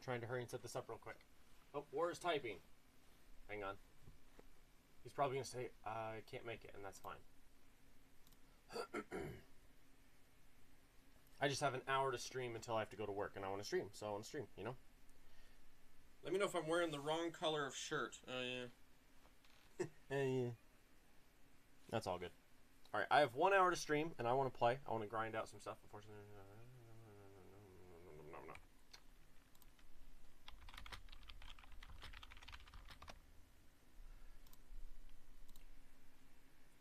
trying to hurry and set this up real quick. Oh, War is typing. Hang on. He's probably going to say, I can't make it, and that's fine. I just have an hour to stream until I have to go to work, and I want to stream, so I want to stream, you know? Let me know if I'm wearing the wrong color of shirt. Oh, yeah. Yeah. That's all good. Alright, I have 1 hour to stream, and I want to play. I want to grind out some stuff. Unfortunately, no.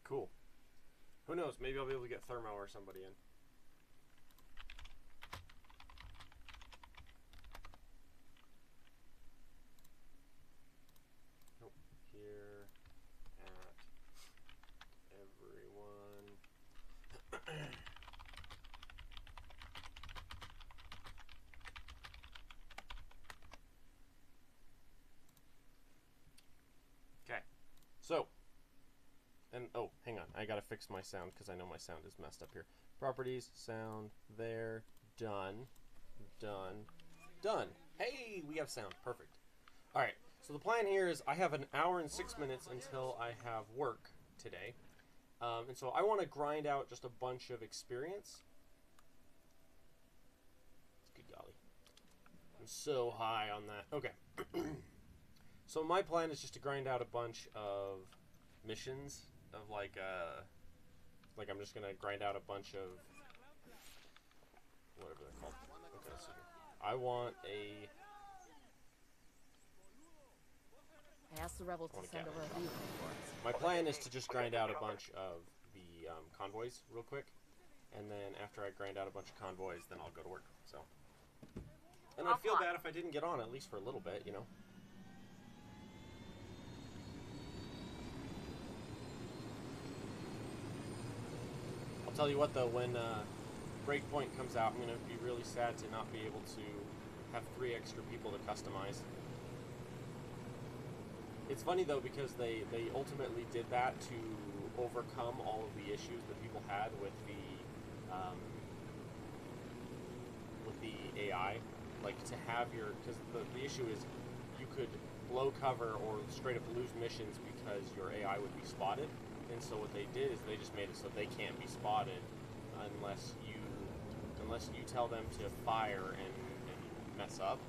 Cool. Who knows? Maybe I'll be able to get Thermo or somebody in. Nope. Here at everyone. Okay. So. And, oh, hang on. I gotta fix my sound because I know my sound is messed up here. Properties, sound, there, done, done, done. Hey, we have sound. Perfect. Alright, so the plan here is I have an hour and 6 minutes until I have work today. And so I want to grind out just a bunch of experience. Good golly. I'm so high on that. Okay. So my plan is just to grind out a bunch of missions of like I'm just gonna grind out a bunch of whatever they're called. Okay, so I want a. I asked the rebels to send over a vehicle for us. My plan is to just grind out a bunch of the convoys real quick, and then after I grind out a bunch of convoys, then I'll go to work. So, and I'd feel bad if I didn't get on at least for a little bit, you know. I'll tell you what though, when Breakpoint comes out, I'm going to be really sad to not be able to have 3 extra people to customize. It's funny though because they ultimately did that to overcome all of the issues that people had with the AI. Like to have your, because the issue is you could blow cover or straight up lose missions because your AI would be spotted. And so what they did is they just made it so they can't be spotted unless you tell them to fire and mess up.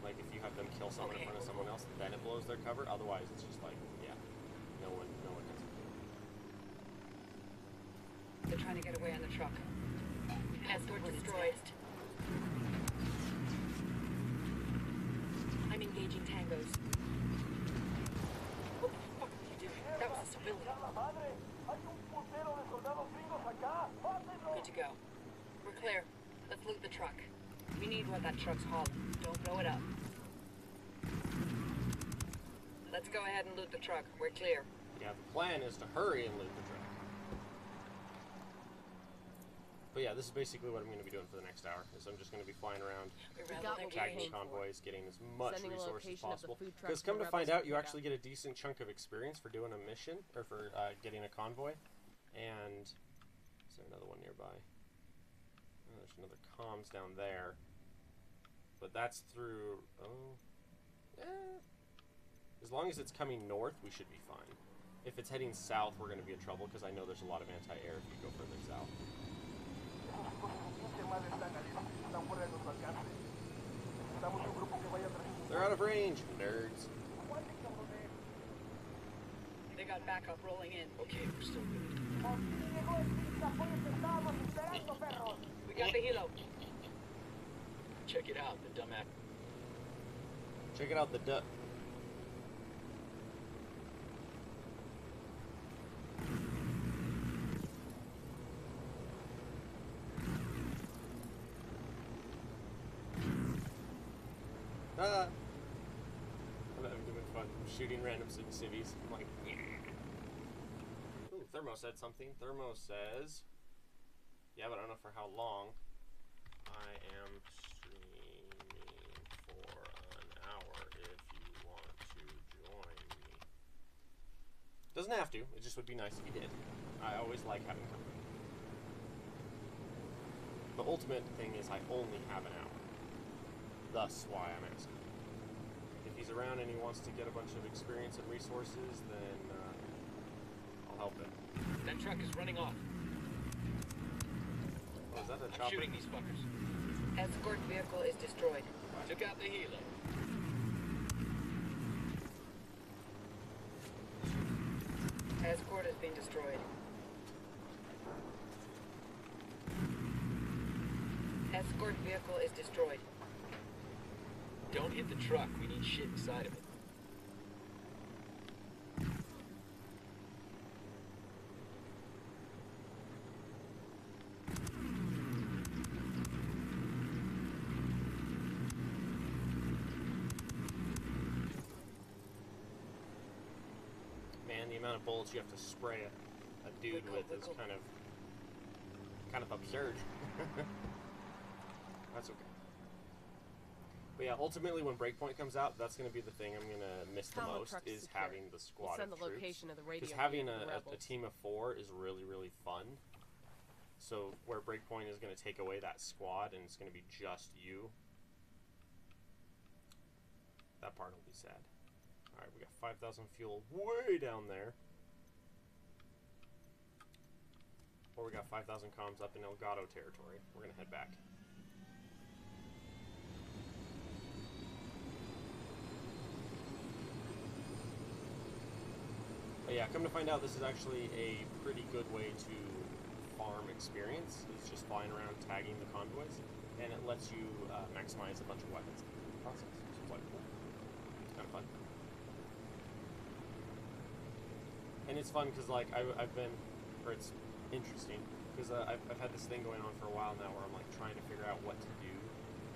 Like if you have them kill someone in front of someone else, then it blows their cover. Otherwise, it's just like, yeah, no one has it. They're trying to get away on the truck. Escort destroyed. I'm engaging tangos. What the fuck are you doing? That was a civilian. Good to go. We're clear. Let's loot the truck. We need what that truck's hauling. Don't blow it up. Let's go ahead and loot the truck. We're clear. Yeah, the plan is to hurry and loot the truck. But yeah, this is basically what I'm going to be doing for the next hour. Is I'm just going to be flying around, tagging convoys, getting as much resources as possible. Because come to find out, you actually get a decent chunk of experience for doing a mission, or for getting a convoy. And is there another one nearby? Oh, there's another comms down there. But that's through... Oh... As long as it's coming north, we should be fine. If it's heading south, we're going to be in trouble, because I know there's a lot of anti-air if you go further south. They're out of range, nerds. They got backup rolling in. Okay, we're still good. We got the helo. Check it out, the dumbass. Check it out, the duck. I'm doing fun. I'm shooting random civvies. I'm like, yeah. Ooh, Thermo said something. Thermo says, yeah, but I don't know for how long. I am streaming for an hour if you want to join me. Doesn't have to. It just would be nice if you did. I always like having company. The ultimate thing is I only have an hour. Thus why I'm asking. If he's around and he wants to get a bunch of experience and resources, then I'll help him. That truck is running off. Oh, is that a I'm chopper? shooting these fuckers. Escort vehicle is destroyed. Took out the helo. Escort has been destroyed. Escort vehicle is destroyed. Don't hit the truck. We need shit inside of it. Man, the amount of bullets you have to spray a dude with is kind of absurd. That's okay. But yeah, ultimately when Breakpoint comes out, that's going to be the thing I'm going to miss the Combo most, truck is secure. having the We'll squad send of the troops. location of the radio Because having unit to the a rebels. team of 4 is really, really fun. So where Breakpoint is going to take away that squad and it's going to be just you, that part will be sad. Alright, we got 5,000 fuel way down there. Or we got 5,000 comms up in Elgato territory. We're going to head back. But yeah, come to find out, this is actually a pretty good way to farm experience. It's just flying around tagging the convoys, and it lets you maximize a bunch of weapons in the process. So it's quite cool. It's kind of fun. And it's fun because, like, I've been, or it's interesting, because I've had this thing going on for a while now where I'm, like, trying to figure out what to do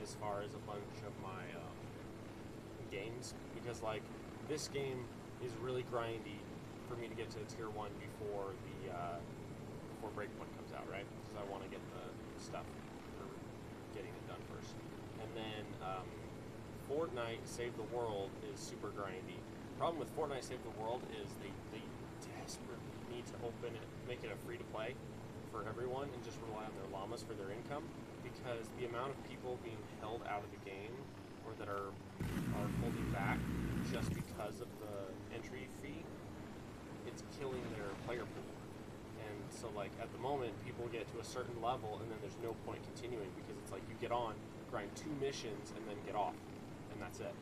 as far as a bunch of my games. Because, like, this game is really grindy for me to get to tier 1 before the before Breakpoint comes out, right? Because I want to get the stuff for getting it done first. And then Fortnite Save the World is super grindy. The problem with Fortnite Save the World is they desperately need to open it, make it a free-to-play for everyone, and just rely on their llamas for their income, because the amount of people being held out of the game or that are holding back just because of the entry fee, it's killing their player pool. And so, like, at the moment, people get to a certain level and then there's no point continuing, because it's like you get on, grind 2 missions, and then get off, and that's it.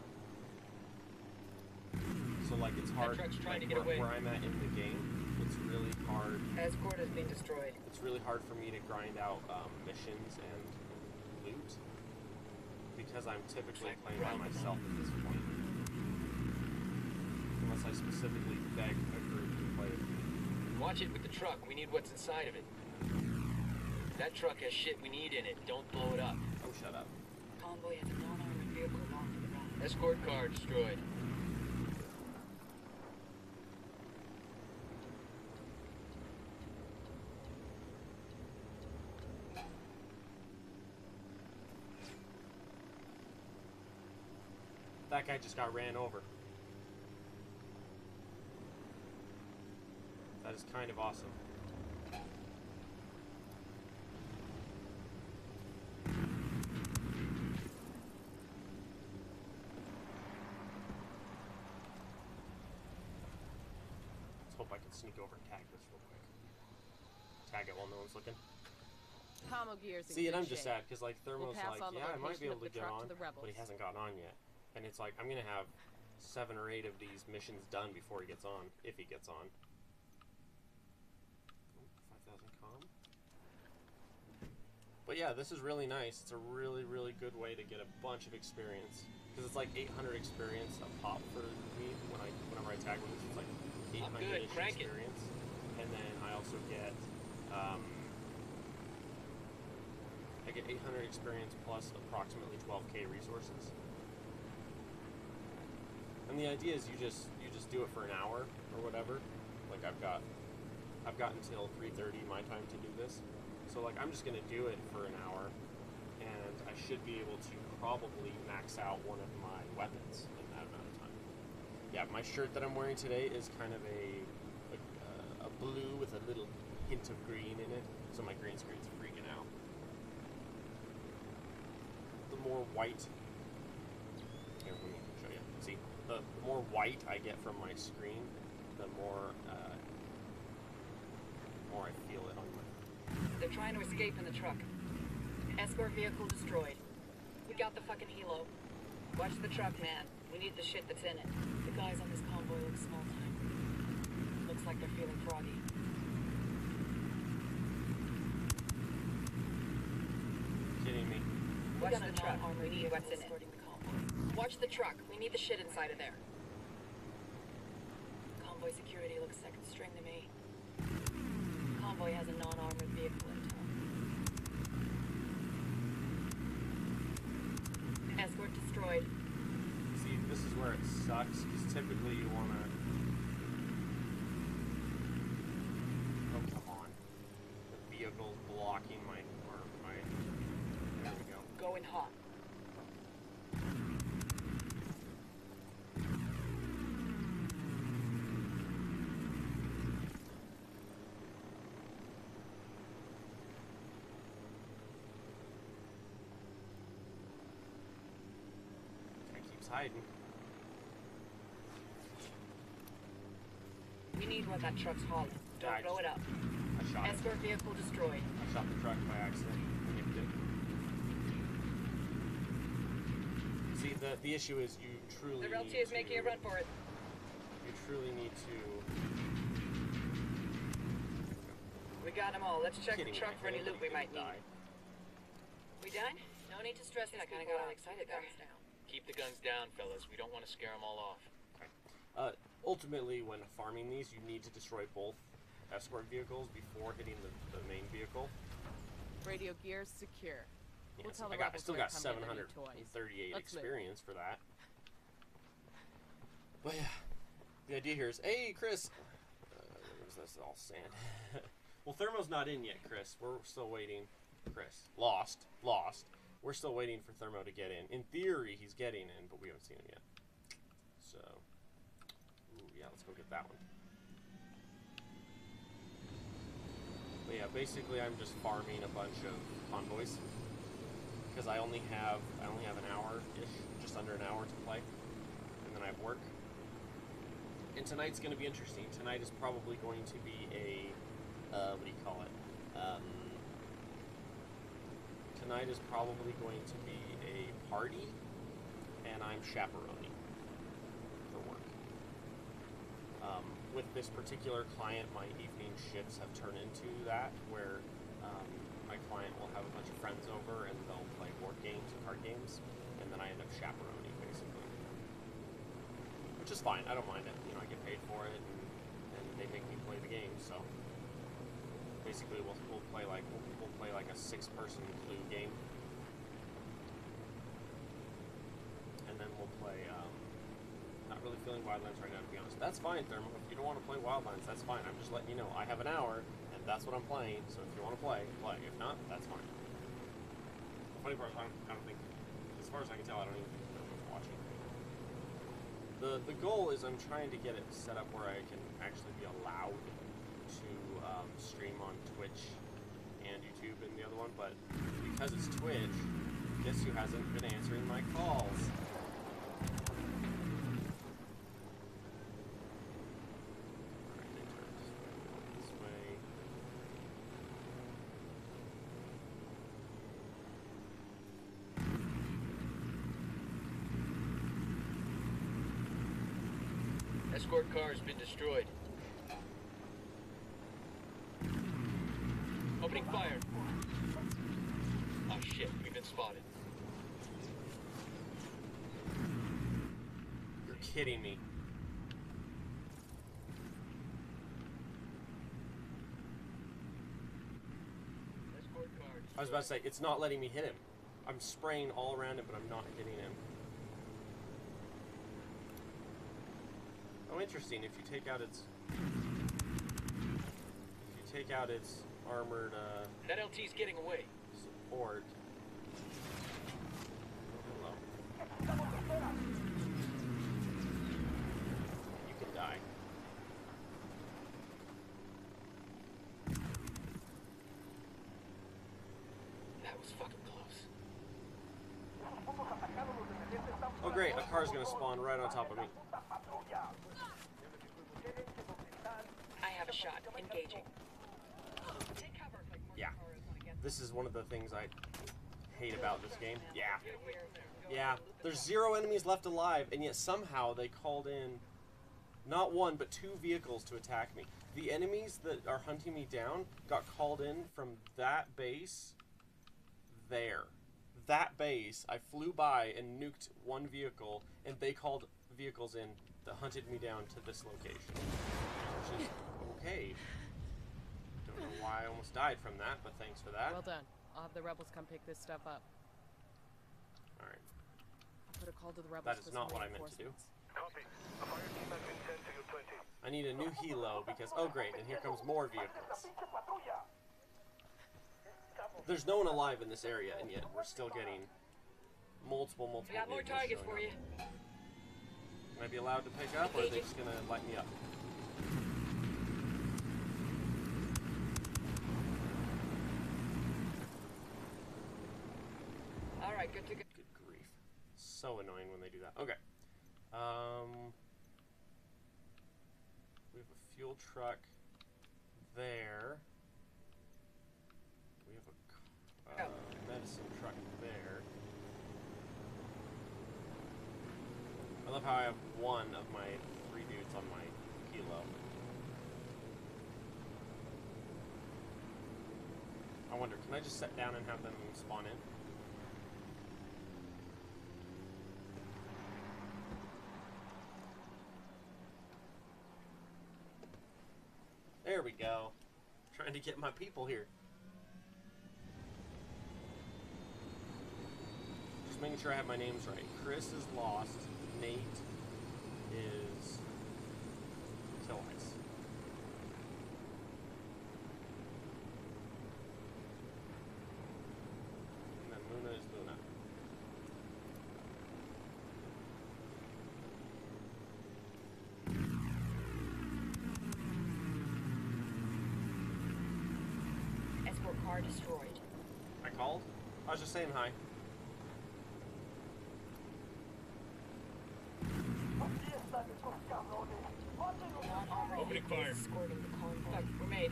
So, like, it's hard, truck's trying like, to get away. where I'm at in the game, it's really hard. Escort has been destroyed. It's really hard for me to grind out missions and loot, because I'm typically playing by myself at this point. Unless I specifically beg a group to play with me. Watch it with the truck. We need what's inside of it. That truck has shit we need in it. Don't blow it up. Oh, shut up. Convoy has a non-armored vehicle along to the right. Escort car destroyed. That guy just got ran over. That is kind of awesome. Let's hope I can sneak over and tag this real quick. Tag it while no one's looking. Commo gears in See, and good I'm just shape. sad because, like, Thermo's pass like, on the yeah, I might be location able of to the get truck on, to the rebels. but he hasn't gotten on yet. And it's like, I'm gonna have 7 or 8 of these missions done before he gets on, if he gets on. 5,000 comm. But yeah, this is really nice. It's a really, really good way to get a bunch of experience, because it's like 800 experience a pop for me whenever I tag with this. It's like 800 Crank it. experience, and then I also get I get 800 experience plus approximately 12k resources. And the idea is you just do it for an hour or whatever. Like I've got until 3:30 my time to do this. So like I'm just gonna do it for an hour, and I should be able to probably max out one of my weapons in that amount of time. Yeah, my shirt that I'm wearing today is kind of a blue with a little hint of green in it, so my green screen's freaking out. The more white the more white I get from my screen, the more I feel it on my. They're trying to escape in the truck. Escort vehicle destroyed. We got the fucking helo. Watch the truck, man. We need the shit that's in it. The guys on this convoy look small time. Looks like they're feeling froggy. Kidding me. Watch the truck. We need what's in it. Watch the truck. We need the shit inside of there. Convoy security looks second string to me. Convoy has a non-armored vehicle in tow. Escort destroyed. See, this is where it sucks, because typically you want to... Oh, come on. The vehicle's blocking my... There we go. Going hot. Hiding. We need what that truck's hauling. Don't I blow it up. I shot it. Escort vehicle destroyed. I shot the truck by accident. I nicked it. See, the issue is you truly The RLT need is making a run for it. You truly need to... We got them all. Let's check the Kidding me, truck for any loot we might need. die. We done? No need to stress this. I kind of got all excited there. Keep the guns down, fellas. We don't want to scare them all off. Okay. Ultimately, when farming these, you need to destroy both escort vehicles before hitting the main vehicle. Radio gears secure. Yeah, We'll so tell the I rebels still where got to come in and need 738 Let's move. experience for that. But yeah, the idea here is, hey, Chris. That's all sand. Well, Thermo's not in yet, Chris. We're still waiting. Chris, lost. We're still waiting for Thermo to get in. In theory, he's getting in, but we haven't seen him yet. So, ooh, yeah, let's go get that one. But yeah, basically, I'm just farming a bunch of convoys because I only have an hour-ish, just under an hour to play, and then I have work. And tonight's going to be interesting. Tonight is probably going to be a what do you call it? Tonight is probably going to be a party, and I'm chaperoning for work. With this particular client, my evening shifts have turned into that, where my client will have a bunch of friends over, and they'll play board games and card games, and then I end up chaperoning, basically. Which is fine, I don't mind it. You know, I get paid for it, and they make me play the game, so... Basically, we'll play like a 6-person Clue game, and then we'll play. Not really feeling Wildlands right now, to be honest. That's fine, Thermo. If you don't want to play Wildlands, that's fine. I'm just letting you know I have an hour, and that's what I'm playing. So if you want to play, play. If not, that's fine. The funny part is I don't think, as far as I can tell, I don't even think Thermo's watching. The goal is I'm trying to get it set up where I can actually be allowed to stream on Twitch and YouTube and the other one, but because it's Twitch, guess who hasn't been answering my calls? Alright, they turn this way. Escort car has been destroyed. Opening fire. Oh shit, we've been spotted. You're kidding me. Escort car destroyed. I was about to say, it's not letting me hit him. I'm spraying all around him, but I'm not hitting him. Oh, interesting. If you take out its armored That LT's getting away. support. Oh, hello. You can die. That was fucking close. Oh great, a car's gonna spawn right on top of me. I have a shot. Engaging. Yeah. This is one of the things I hate about this game. Yeah. Yeah. There's 0 enemies left alive, and yet somehow they called in not 1, but 2 vehicles to attack me. The enemies that are hunting me down got called in from that base there. That base, I flew by and nuked 1 vehicle, and they called vehicles in that hunted me down to this location. Which is okay. Don't know why I almost died from that, but thanks for that. Well done. I'll have the rebels come pick this stuff up. Alright. I'll put a call to the rebels. That is for not some what I meant to do. reinforcements. Copy. A fire team has been sent to your 20. I need a new helo because, oh great, and here comes more vehicles. There's no one alive in this area, and yet we're still getting multiple We got more vehicles targets showing for you. up. Can I be allowed to pick up, or are they just gonna light me up? All right, good to go. Good grief. So annoying when they do that. Okay. We have a fuel truck there. We have a medicine truck there. I love how I have 1 of my 3 dudes on my helo. I wonder, can I just sit down and have them spawn in? There we go. Trying to get my people here. Just making sure I have my names right. Chris is lost. Nate is Kill Ice. And then Luna is Luna. Escort car destroyed. I called? I was just saying hi. Non-armored Opening vehicle fire. escorting the convoy. Look, we're made.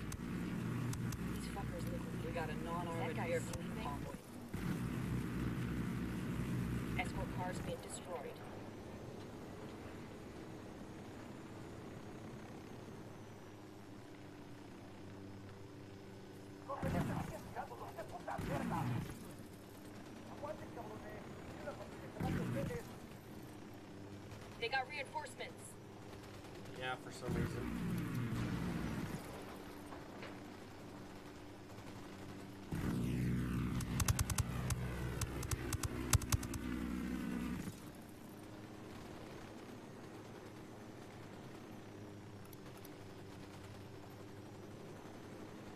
These fuckers look like we got a non-armored vehicle in the convoy. Escort cars being destroyed. They got reinforcements. Yeah, for some reason.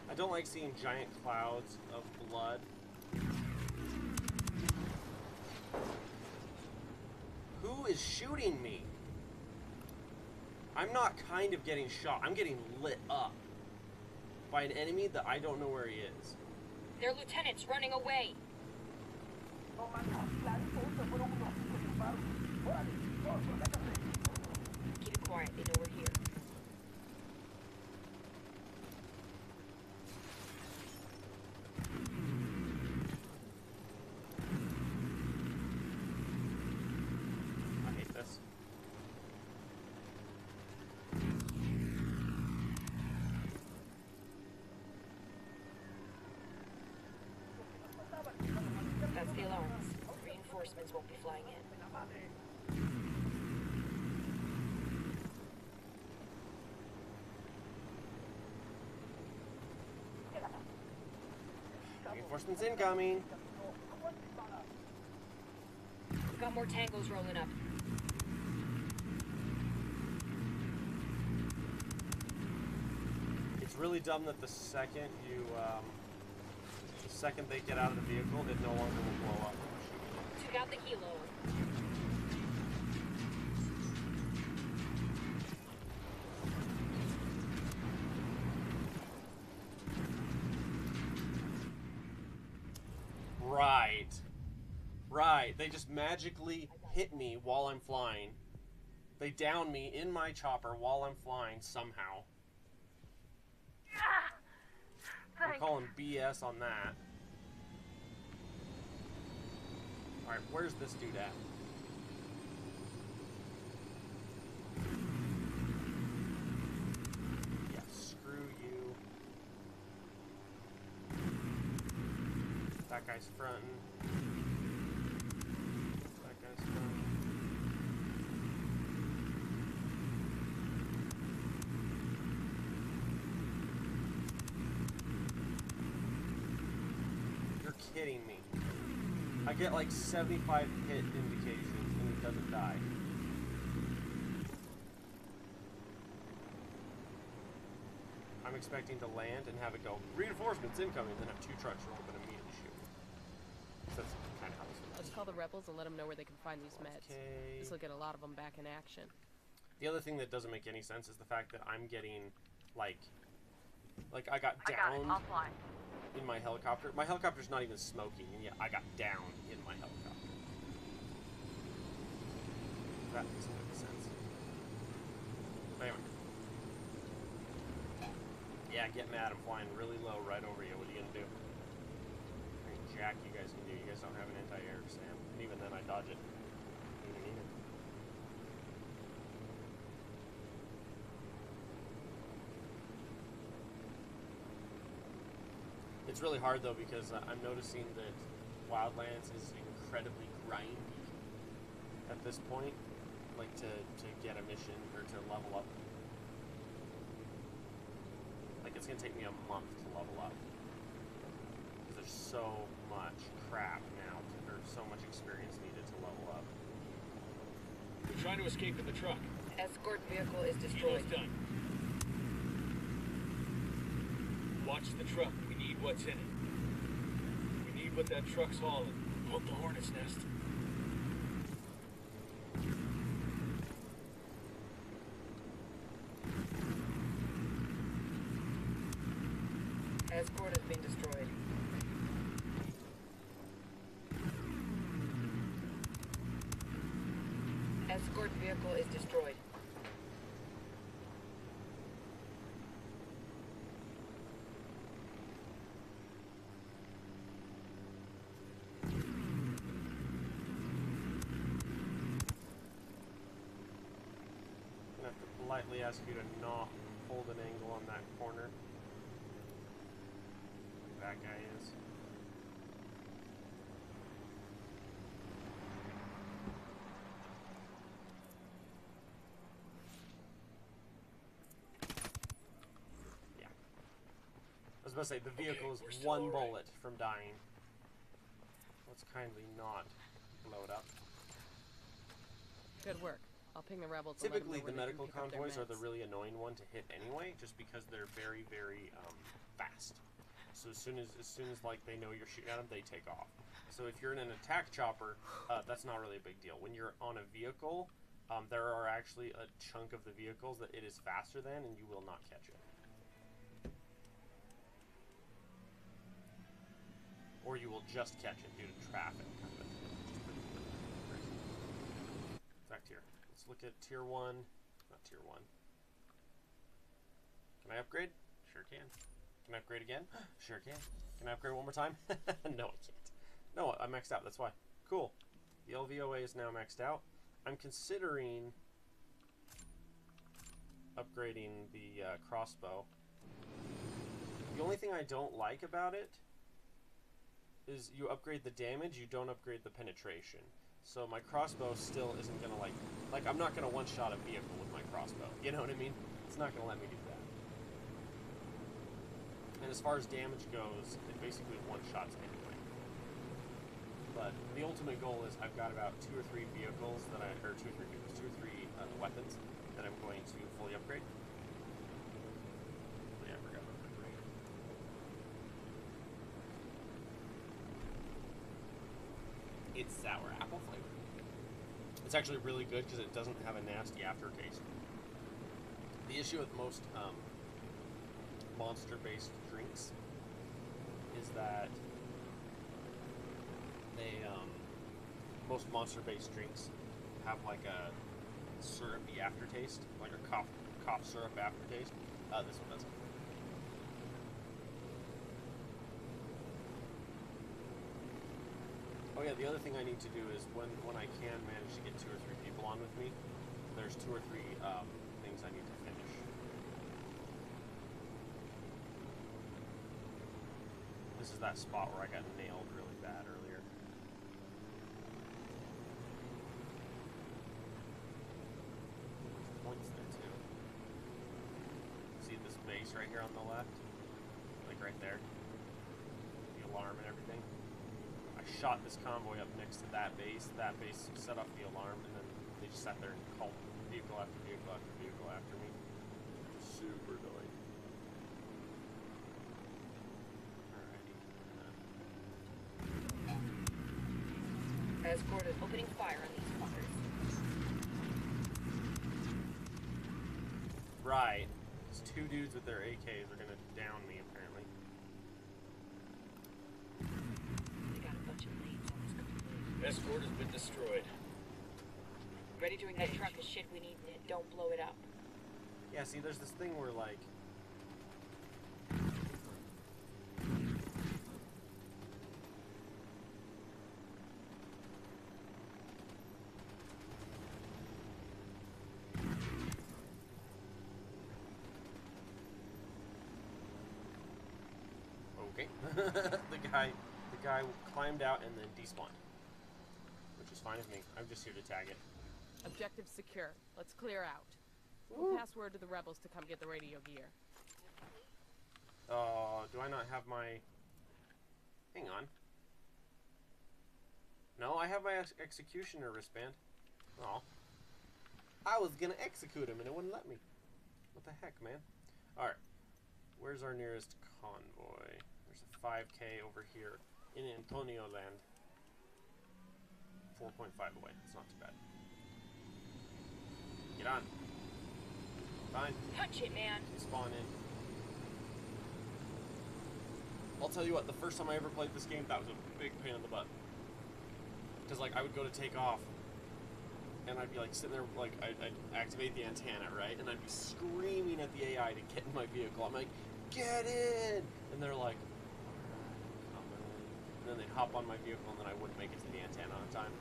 I don't like seeing giant clouds of blood. Who is shooting me? I'm not kind of getting shot. I'm getting lit up by an enemy that I don't know where he is. Their lieutenant's running away. Keep it quiet. They know we're here. I hate this. That's the alarms. Reinforcements won't be flying in. Reinforcements incoming. We've got more tangos rolling up. It's really dumb that the second you, the second they get out of the vehicle, it no longer will blow up. Took out the helo. Right. Right. They just magically hit me while I'm flying. They down me in my chopper while I'm flying somehow. I'm calling BS on that. Alright, where's this dude at? Yeah, screw you. That guy's fronting. That guy's fronting. You're kidding me. I get like 75 hit indications and he doesn't die. I'm expecting to land and have it go, reinforcements incoming, then have 2 trucks roll up and immediately shoot. So that's kind of how this works. Let's call the rebels and let them know where they can find these meds. Okay. This will get a lot of them back in action. The other thing that doesn't make any sense is the fact that I'm getting, like I got downed in my helicopter. My helicopter's not even smoking, and yet I got down in my helicopter. That doesn't make sense. But anyway. Yeah, get mad. I'm flying really low right over you. What are you gonna do? I mean, jack you guys can do. You guys don't have an anti-air, Sam. And even then, I dodge it. Don't even need it. It's really hard though because I'm noticing that Wildlands is incredibly grindy at this point, like to get a mission or to level up. Like it's gonna take me a month to level up because there's so much crap now, or so much experience needed to level up. We're trying to escape in the truck. Escort vehicle is destroyed. Helo's done. Watch the truck. We need what's in it. We need what that truck's hauling. Hook the hornet's nest. Escort has been destroyed. Escort vehicle is destroyed. I'm gonna have to politely ask you to not hold an angle on that corner. That guy is. Yeah. I was about to say, the vehicle is we're still one all right. bullet from dying. Let's kindly not blow it up. Good work. I'll ping the rebels. And let 'em know Typically, where the they can medical pick up their convoys are the meds. really annoying one to hit anyway, just because they're very, very fast. So as soon as like they know you're shooting at them, they take off. So if you're in an attack chopper, that's not really a big deal. When you're on a vehicle, there are actually a chunk of the vehicles that it is faster than, and you will not catch it. Or you will just catch it due to traffic, kind of a thing, which is pretty crazy. Back here. Let's look at tier 1. Not tier 1. Can I upgrade? Sure can. Can I upgrade again? Sure can. Can I upgrade one more time? No, I can't. No, I maxed out. That's why. Cool. The LVOA is now maxed out. I'm considering upgrading the crossbow. The only thing I don't like about it is you upgrade the damage, you don't upgrade the penetration. So my crossbow still isn't gonna like I'm not gonna one-shot a vehicle with my crossbow. You know what I mean? It's not gonna let me do that. And as far as damage goes, it basically one-shots anyway. But the ultimate goal is I've got about 2 or 3 vehicles that weapons that I'm going to fully upgrade. Oh, yeah, I forgot about upgrade. It's sour apple flavor. It's actually really good because it doesn't have a nasty aftertaste. The issue with most monster-based drinks is that they most monster-based drinks have like a syrupy aftertaste, like a cough syrup aftertaste. This one doesn't. Oh yeah, the other thing I need to do is when I can manage to get 2 or 3 people on with me, there's 2 or 3 things I need to finish. This is that spot where I got nailed really bad earlier. There's points there too. See this base right here on the left? Like right there? The alarm and everything. I shot this convoy up next to that base. That base set off the alarm, and then they just sat there and called vehicle after vehicle after vehicle after me. Super annoying. Alrighty. Escort is opening fire on these fuckers. Right. These 2 dudes with their AKs are gonna down me, apparently. They got a bunch of leads on this convoy. Escort has been destroyed. Ready to engage. That truck is shit, we need it. Don't blow it up. Yeah, see, there's this thing where, like... Okay. the guy climbed out and then despawned. Which is fine with me. I'm just here to tag it. Objective secure. Let's clear out. We'll pass word to the rebels to come get the radio gear. Do I not have my... Hang on. No, I have my executioner wristband. Oh. I was gonna execute him and it wouldn't let me. What the heck, man? Alright. Where's our nearest convoy? There's a 5K over here in Antonio Land. 4.5 away. It's not too bad. Get on. Fine. Punch it, man. Spawn in. I'll tell you what, the first time I ever played this game, that was a big pain in the butt. Because, like, I would go to take off, and I'd be, like, sitting there, like, I'd activate the antenna, right? And I'd be screaming at the AI to get in my vehicle. I'm like, get in! And they're like, and then they'd hop on my vehicle, and then I wouldn't make it to the antenna on time.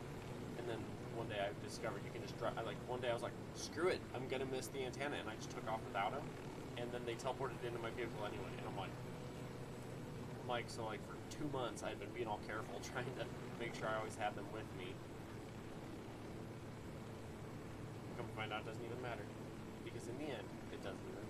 And then one day I discovered you can just drive, one day I was like, screw it, I'm gonna miss the antenna, and I just took off without him. And then they teleported into my vehicle anyway, and I'm like, so like for 2 months I'd been being all careful, trying to make sure I always had them with me. Come to find out, it doesn't even matter. Because in the end, it doesn't even matter.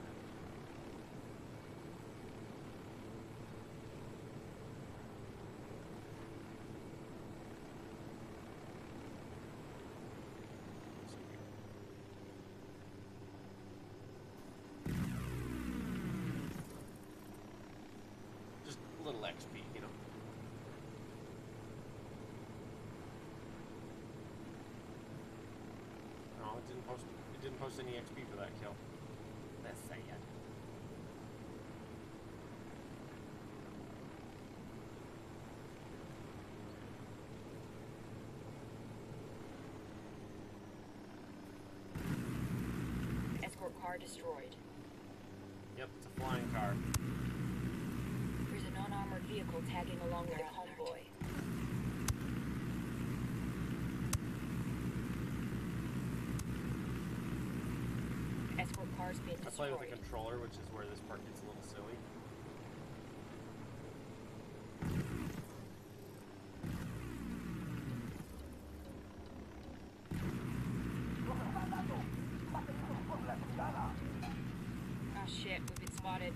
Just a little XP, you know. No, it didn't post any XP for that kill. That's sad. Escort car destroyed. Yep, it's a flying car. There's a non-armored vehicle tagging along with the convoy. Escort car's being I destroyed. play with a controller, which is where this part gets a little silly. Oh shit, we've been spotted.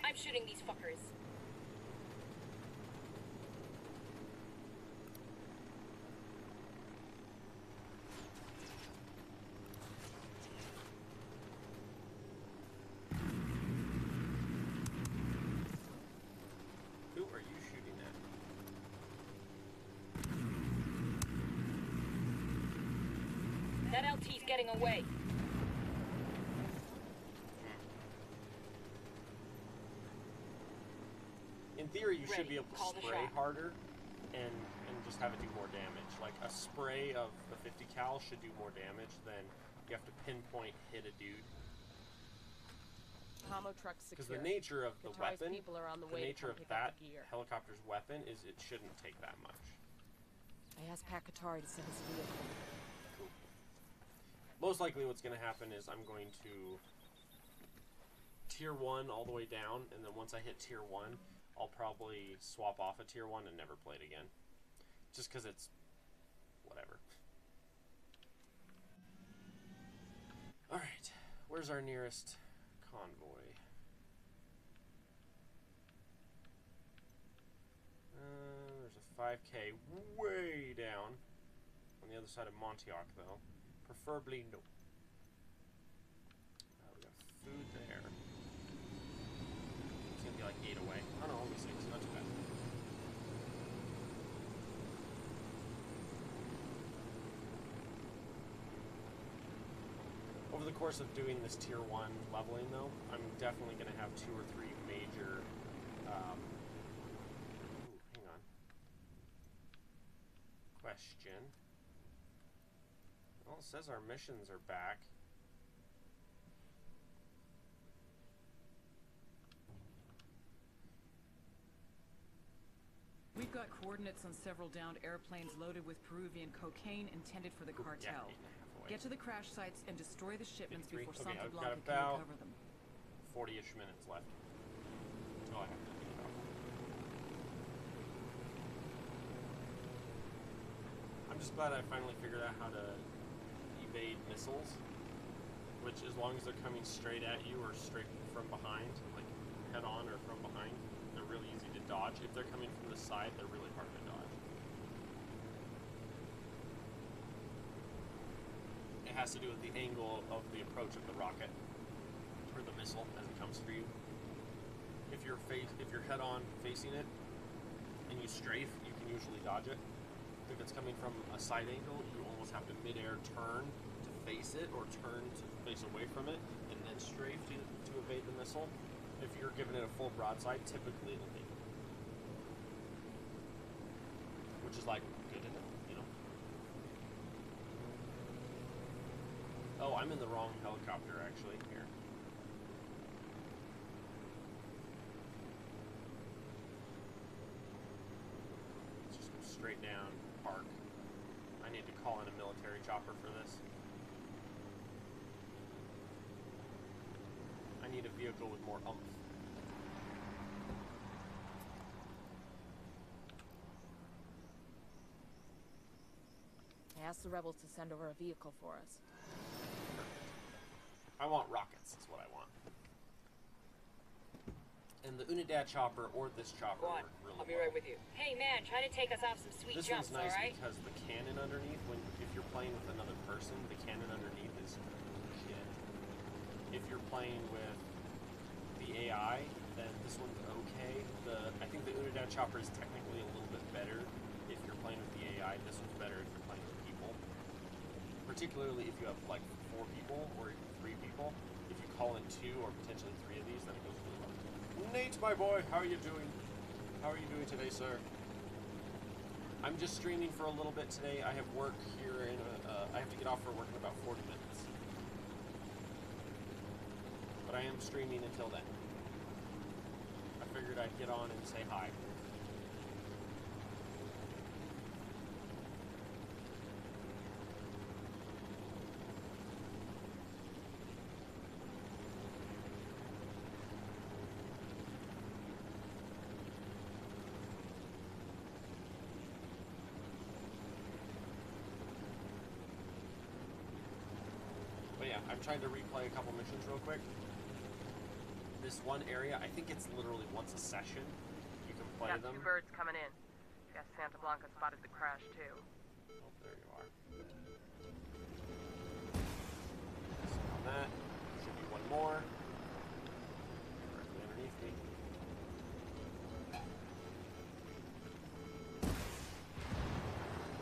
I'm shooting these fuckers. Who are you shooting at? That LT's getting away. In theory, you should Ready. be able to Call the spray shot. harder and just have it do more damage. Like a spray of the 50 cal should do more damage than you have to pinpoint hit a dude. Commo truck secure. Because the nature of the Qatari's weapon, people are on the the way to nature come of pick that up the gear. helicopter's weapon is it shouldn't take that much. I asked Pat Qatari to send us a vehicle. Cool. Most likely what's going to happen is I'm going to tier 1 all the way down, and then once I hit tier 1, I'll probably swap off a tier 1 and never play it again. Just because it's whatever. Alright, where's our nearest convoy? There's a 5K way down on the other side of Montioc, though. Preferably no. We got food there. It's gonna be like 8 away. Oh no, only 6. Not too bad. Over the course of doing this tier 1 leveling, though, I'm definitely gonna have 2 or 3 major. Hang on. Question. Well, it says our missions are back. We've got coordinates on several downed airplanes loaded with Peruvian cocaine intended for the cartel. Yeah, 8.5 away. Get to the crash sites and destroy the shipments 53. before Okay, Santa I've got Blanca can about recover them. 40-ish minutes left. That's all I have to think about. I'm just glad I finally figured out how to evade missiles, which as long as they're coming straight at you or straight from behind, like head on or from behind, they're really easy to dodge. If they're coming from the side, they're really hard to dodge. It has to do with the angle of the approach of the rocket or the missile as it comes for you. If you're head on facing it and you strafe, you can usually dodge it. If it's coming from a side angle, you almost have to mid-air turn to face it or turn to face away from it and then strafe to evade the missile. If you're giving it a full broadside, typically it'll hit. Which is like good enough, you know? Oh, I'm in the wrong helicopter actually here. Let's just go straight down, park. I need to call in a military chopper for this. I need a vehicle with more oomph. I asked the rebels to send over a vehicle for us. I want rockets, is what I want. And the Unidad chopper or this chopper Go on. work really I'll be well. right with you. Hey man, try to take us off some sweet This jumps, one's nice alright? because the cannon underneath, if you're playing with another person, the cannon underneath is shit. If you're playing with the AI, then this one's okay. I think the Unidad chopper is technically a little bit better if you're playing with the AI. This one's better if you're playing with people. Particularly if you have like 4 people or even 3 people. If you call in 2 or potentially 3 of these, then it goes really well. Nate, my boy, how are you doing? How are you doing today, sir? I'm just streaming for a little bit today. I have work here in I have to get off for work in about 40 minutes. But I am streaming until then. I figured I'd get on and say hi. But yeah, I'm trying to replay a couple missions real quick. This one area, I think it's literally once a session. You can play Got them. 2 birds coming in. Guess Santa Blanca spotted the crash too. Oh, there you are. So on that, should be one more. Directly underneath me.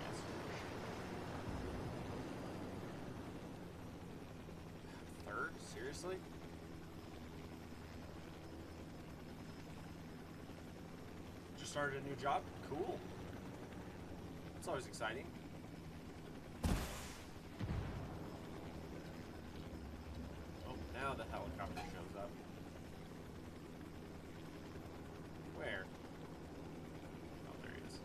Yes. Third? Seriously? Just started a new job? Cool. always exciting. Oh, now the helicopter shows up. Where? Oh, there he is.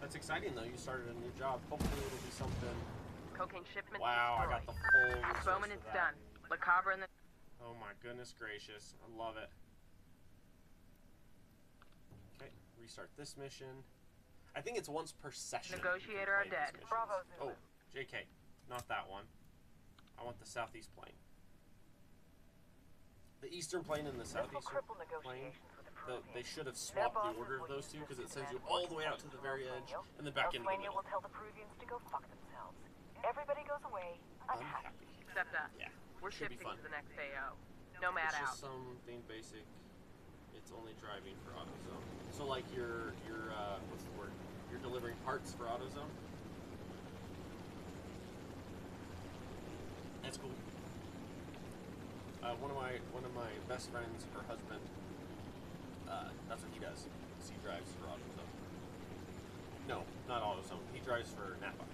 That's exciting though, you started a new job. Hopefully it'll be something. Cocaine shipment Wow, I got the full resource Bowman, for it's that. done. La Cabra and the... Oh my goodness gracious, I love it. Okay, restart this mission. I think it's once per session. Negotiator are dead. Bravo, Oh, JK, not that one. I want the southeast plane. The eastern plane and the southeastern plane. They should have swapped the order of those two because it sends you all the way out to the very edge and then back into the middle. will tell the Peruvians to go fuck themselves. Everybody goes away. Unhappy. Except us. Yeah, We're should be shifting fun. to the next AO. Nomad It's out. just something basic. It's only driving for AutoZone. So like your what's the word? You're delivering parts for AutoZone. That's cool. One of my best friends, her husband, that's what he does. Is he drives for AutoZone. No, not AutoZone. He drives for Napa.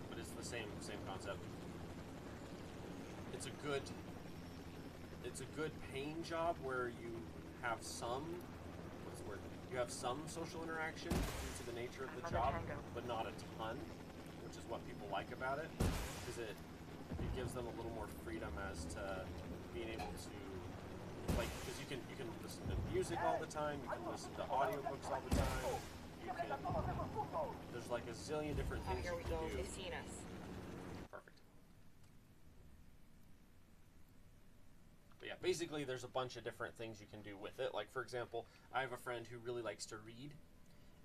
But it's the same concept. It's a good paying job where you have some what's the word? You have some social interaction due to the nature of the job, but not a ton, which is what people like about it, because it gives them a little more freedom as to being able to, like, because you can listen to music all the time, you can listen to audiobooks all the time, there's like a zillion different Oh, things here you we go. can do. They've seen us. Perfect. But yeah, basically there's a bunch of different things you can do with it. Like, for example, I have a friend who really likes to read,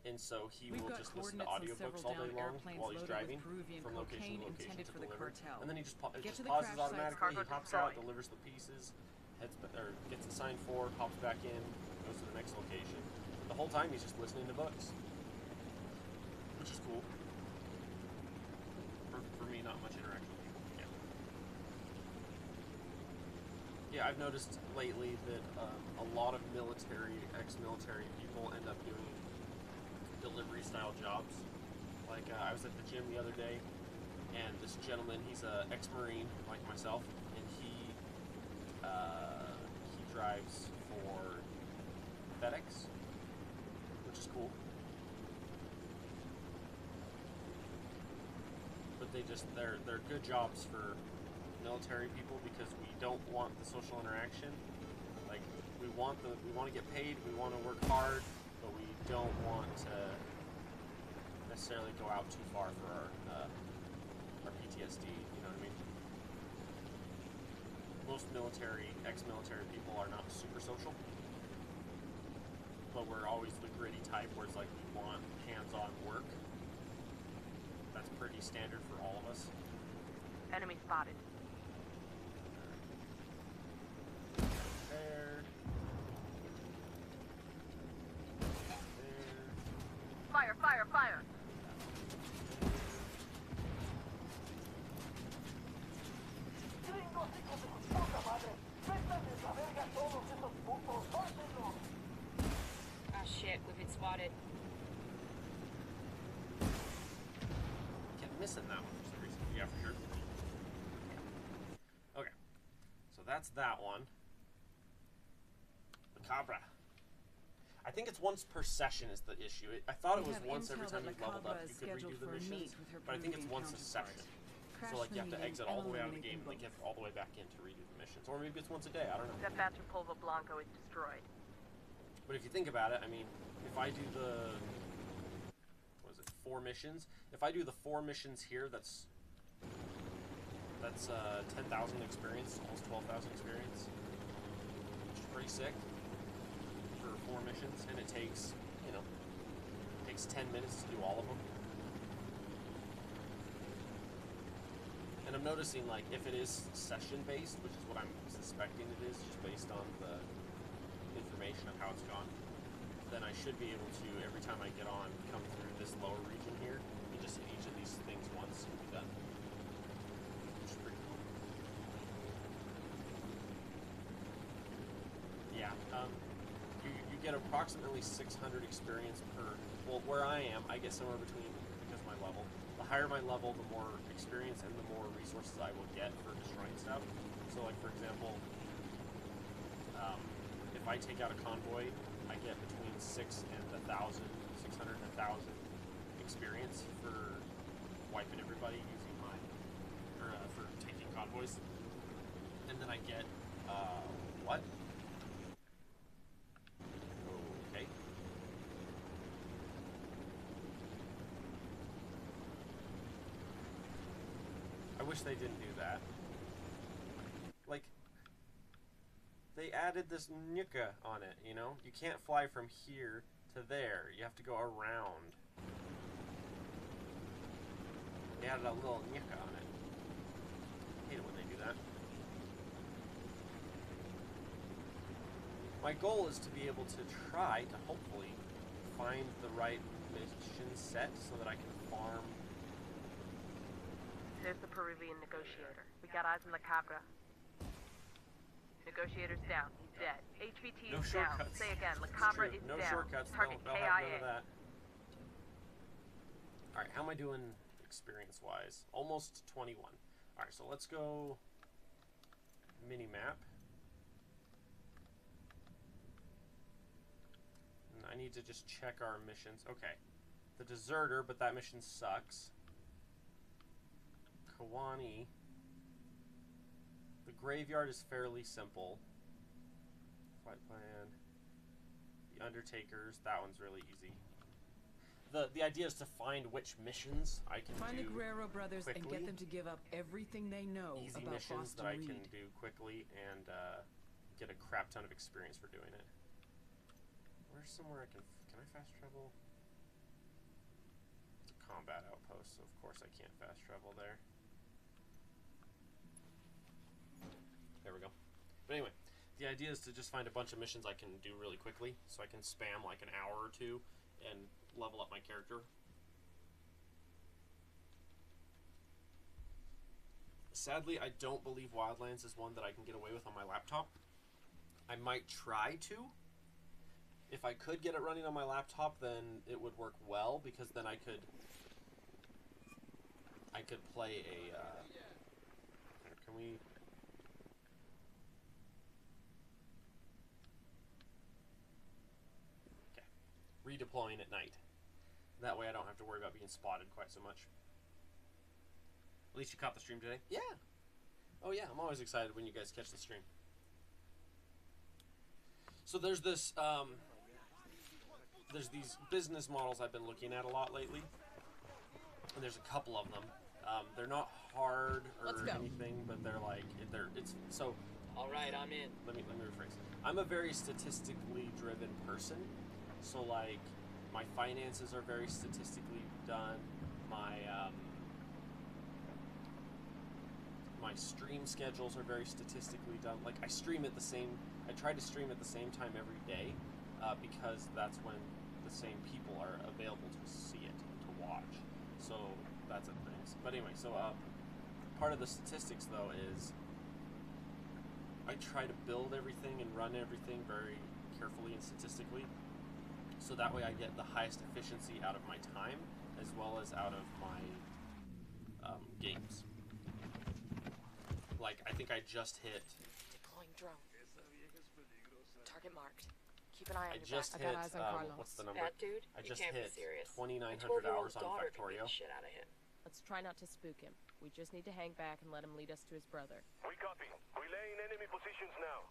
and so he will just listen to audiobooks all day long while he's driving from location to location to deliver. And then he just it just pauses automatically, he hops out, delivers the pieces, gets assigned 4, hops back in, goes to the next location. The whole time he's just listening to books, which is cool. For me, not much interaction with people. Yeah. Yeah, I've noticed lately that a lot of ex-military people end up doing delivery-style jobs. Like, I was at the gym the other day, and this gentleman, he's a ex-Marine like myself, and he drives for FedEx, which is cool. But they're good jobs for military people because we don't want the social interaction. Like, we want to get paid, we want to work hard, but we don't want to necessarily go out too far for our PTSD. You know what I mean? Most ex-military people are not super social, but we're always the gritty type where it's like we want hands-on work. That's pretty standard for all of us. Enemy spotted. There. Fire, fire, fire! Ah, shit. We've been spotted. Kept missing that one for some reason. Yeah, for sure. Okay. So that's that one. The Cabra. I think it's once per session is the issue. I thought it was once every time you leveled up you could redo the missions, but I think it's once a session. So like you have to exit all the way out of the game and then get all the way back in to redo the missions. Or maybe it's once a day, I don't know. Except after Polvo Blanco is destroyed. But if you think about it, I mean, if I do the, what is it, 4 missions? If I do the 4 missions here, that's 10,000 experience, almost 12,000 experience, which is pretty sick for 4 missions, and it takes, you know, 10 minutes to do all of them. And I'm noticing, like, if it is session-based, which is what I'm suspecting it is, just based on the information of how it's gone, then I should be able to, every time I get on, come through this lower region here, and just hit each of these things once and be done. Which is pretty cool. Yeah, you get approximately 600 experience per, well, where I am, I get somewhere between, because of my level, the higher my level, the more experience and the more resources I will get for destroying stuff. So, like, for example, if I take out a convoy, I get between 600 and 1,000 experience for wiping everybody using mine, or for taking convoys. And then I get, what? Okay. I wish they didn't do that. Like, they added this nyuka on it, you know? You can't fly from here to there. You have to go around. They added a little nyuka on it. I hate it when they do that. My goal is to be able to try to hopefully find the right mission set so that I can farm. There's the Peruvian negotiator. We got eyes on the Cabra. Negotiator's down. He's dead. HVT No is down. shortcuts. Say again. La It's Cabra true. is No down. shortcuts. Target They'll have none KIA. of that. Alright, how am I doing experience-wise? Almost 21. Alright, so let's go mini-map. And I need to just check our missions. Okay. The Deserter, but that mission sucks. Kawani. The Graveyard is fairly simple. Flight Plan. The Undertakers, that one's really easy. The idea is to find which missions I can Find do the Guerrero brothers quickly. and get them to give up everything they know Easy about missions Boston that I Reed. can do quickly and get a crap ton of experience for doing it. Where's somewhere I can I fast travel? It's a combat outpost, so of course I can't fast travel there. There we go. But anyway, the idea is to just find a bunch of missions I can do really quickly, so I can spam like an hour or two and level up my character. Sadly, I don't believe Wildlands is one that I can get away with on my laptop. I might try to. If I could get it running on my laptop, then it would work well, because then I could play a, can we... Okay. Redeploying at night. That way I don't have to worry about being spotted quite so much. At least you caught the stream today? Yeah! Oh yeah, I'm always excited when you guys catch the stream. So there's this, there's these business models I've been looking at a lot lately. And there's a couple of them. They're not hard or anything, but they're like, it's, so... Alright, I'm in. Let me rephrase. I'm a very statistically driven person. So like, my finances are very statistically done. My stream schedules are very statistically done. Like, I try to stream at the same time every day, because that's when the same people are available to see it, to watch. So that's a thing. But anyway, so part of the statistics though is I try to build everything and run everything very carefully and statistically, so that way I get the highest efficiency out of my time as well as out of my games. Like, I think I just hit... Deploying drone. Target marked. Keep an eye on I your just back. hit, I got eyes on Carlos. what's the number? That dude? I You just can't be hit serious. 2,900 12-year-old hours on daughter can beat Factorio. the shit out of him. Let's try not to spook him. We just need to hang back and let him lead us to his brother. We copy. Relaying enemy positions now.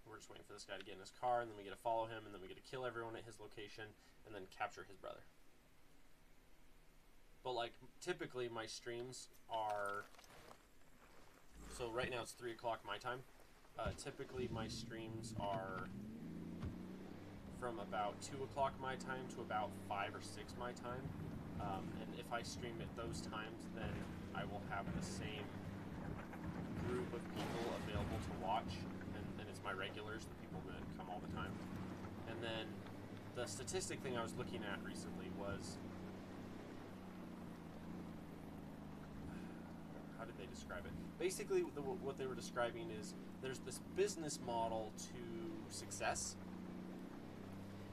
We're just waiting for this guy to get in his car, and then we get to follow him, and then we get to kill everyone at his location, and then capture his brother. But, like, typically my streams are... So right now it's 3 o'clock my time. Typically my streams are from about 2 o'clock my time to about 5 or 6 my time. And if I stream at those times, then I will have the same group of people available to watch. And it's my regulars, the people that come all the time. And then the statistic thing I was looking at recently was, how did they describe it? Basically, what they were describing is there's this business model to success,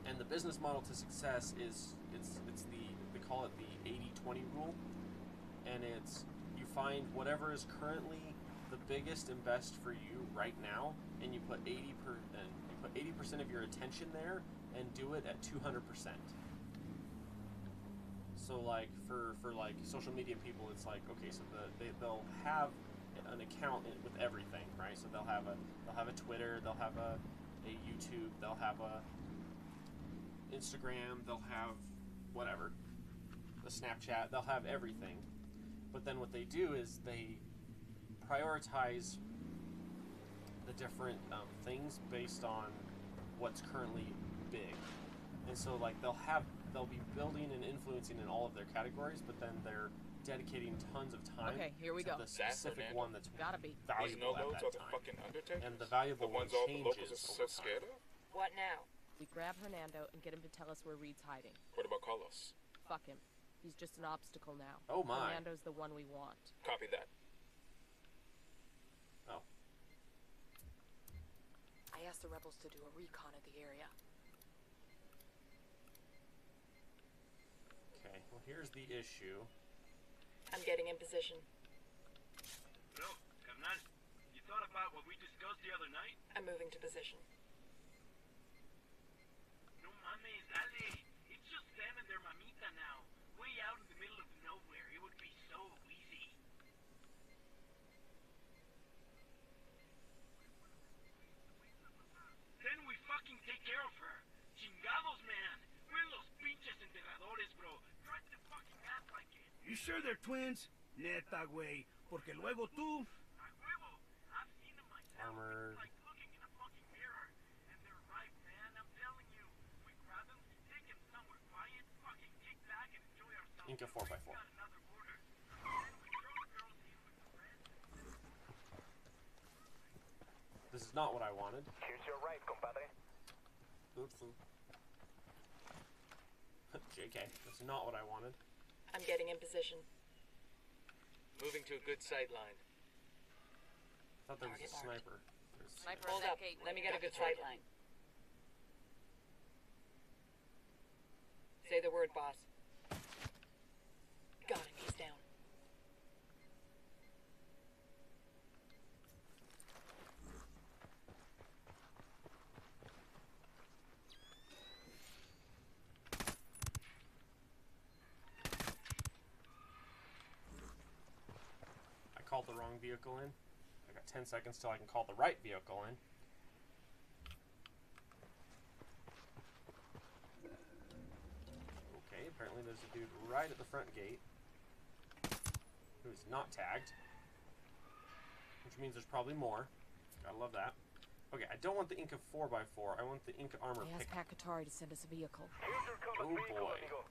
and the business model to success is it's the, they call it the 80-20 rule, and it's you find whatever is currently the biggest and best for you right now, and you put 80% of your attention there and do it at 200%. So like for like social media people, it's like, okay, so they'll have an account with everything, right? So they'll have a Twitter, they'll have a YouTube, they'll have a Instagram, they'll have whatever, a Snapchat, they'll have everything. But then what they do is they prioritize the different things based on what's currently big. And so like they'll be building and influencing in all of their categories, but then they're dedicating tons of time Okay, here we to go. the specific Fernando? one that's Gotta be. These valuable at no-loads that are the time. fucking Undertakers? And the valuable The ones one all the locals changes are so over scared time. of? What now? We grab Hernando and get him to tell us where Reed's hiding. What about Carlos? Fuck him. He's just an obstacle now. Oh my. Hernando's the one we want. Copy that. Oh. I asked the rebels to do a recon of the area. Okay, well here's the issue. I'm getting in position. No, carnal, you thought about what we discussed the other night? I'm moving to position. No mames, dale. It's just them and their mamita now. Way out in the middle of nowhere. It would be so easy. Then we fucking take care of her. Chingados, man. We're los pinches enterradores, bro. Try to fucking act like it. You sure they're twins? Neta, güey. Porque luego tú... A huevo. I've seen them myself. Armored. It's like looking in a fucking mirror. And they're right, man. I'm telling you. We grab them, take them somewhere quiet, fucking kick back and enjoy ourselves. Inca 4x4. Got another order. Then we throw the girls in with the rest. This is not what I wanted. Here's your ride, compadre. Oopsie. JK, that's not what I wanted. I'm getting in position. Moving to a good sight line. I thought there was a Target marked. sniper. There's- Sniper Hold on that up. gateway. Let me get a Got the good sight target. line. Say the word, boss. Got him. He's down. I called the wrong vehicle in. I got 10 seconds till I can call the right vehicle in. Okay, apparently there's a dude right at the front gate who's not tagged, which means there's probably more. Gotta love that. Okay, I don't want the Inca 4x4. I want the Inca armor I asked pickup. Pat Katari to send us a vehicle. Here's your combat Oh, vehicle, boy. amigo.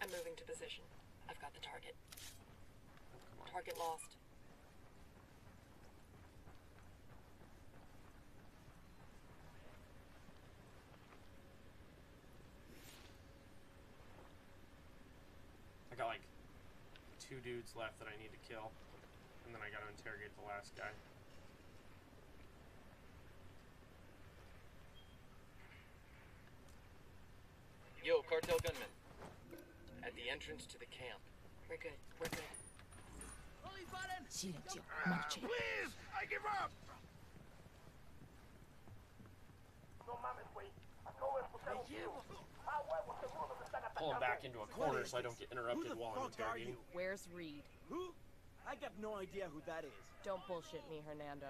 I'm moving to position. I've got the target. Oh, come on. Target lost. I got like 2 dudes left that I need to kill, and then I gotta interrogate the last guy. Yo, cartel gunman. At the entrance to the camp. We're good. We're good. Silencio. Marche. Please! I give up! Pull him back into a corner so I don't get interrupted while I'm fuck are interrogating. you? Where's Reed? Who? I got no idea who that is. Don't bullshit me, Hernando.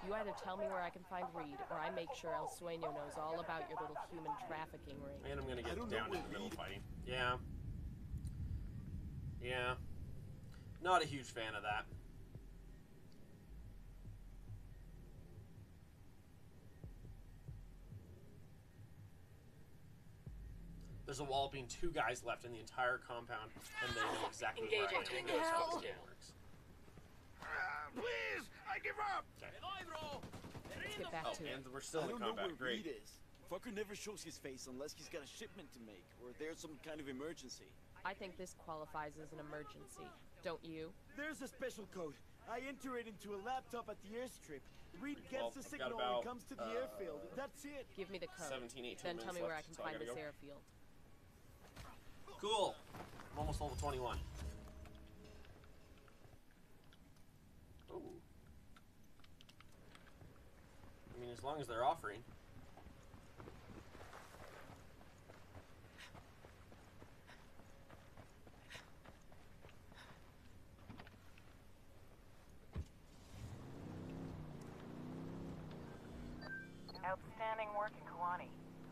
You either tell me where I can find Reed, or I make sure El Sueño knows all about your little human trafficking ring. And I'm gonna I get don't know down where into middle Reed- fighting. Yeah. Yeah. Not a huge fan of that. There's a walloping 2 guys left in the entire compound, and they know exactly where I am. Engaging. That's how Hell. this game works. please! I give up! Let's get back Oh, to it. and we're still I in don't know combat. where Great. Reed is. Fucker never shows his face unless he's got a shipment to make, or there's some kind of emergency. I think this qualifies as an emergency. Don't you? There's a special code. I enter it into a laptop at the airstrip. Reed Well, gets the I've got signal about, and comes to the airfield. That's it. Give me the code. 17, 18 then tell minutes me where I left, can so I find gotta this go. airfield. Cool. I'm almost level 21. Ooh. I mean, as long as they're offering. Outstanding work in Kawani.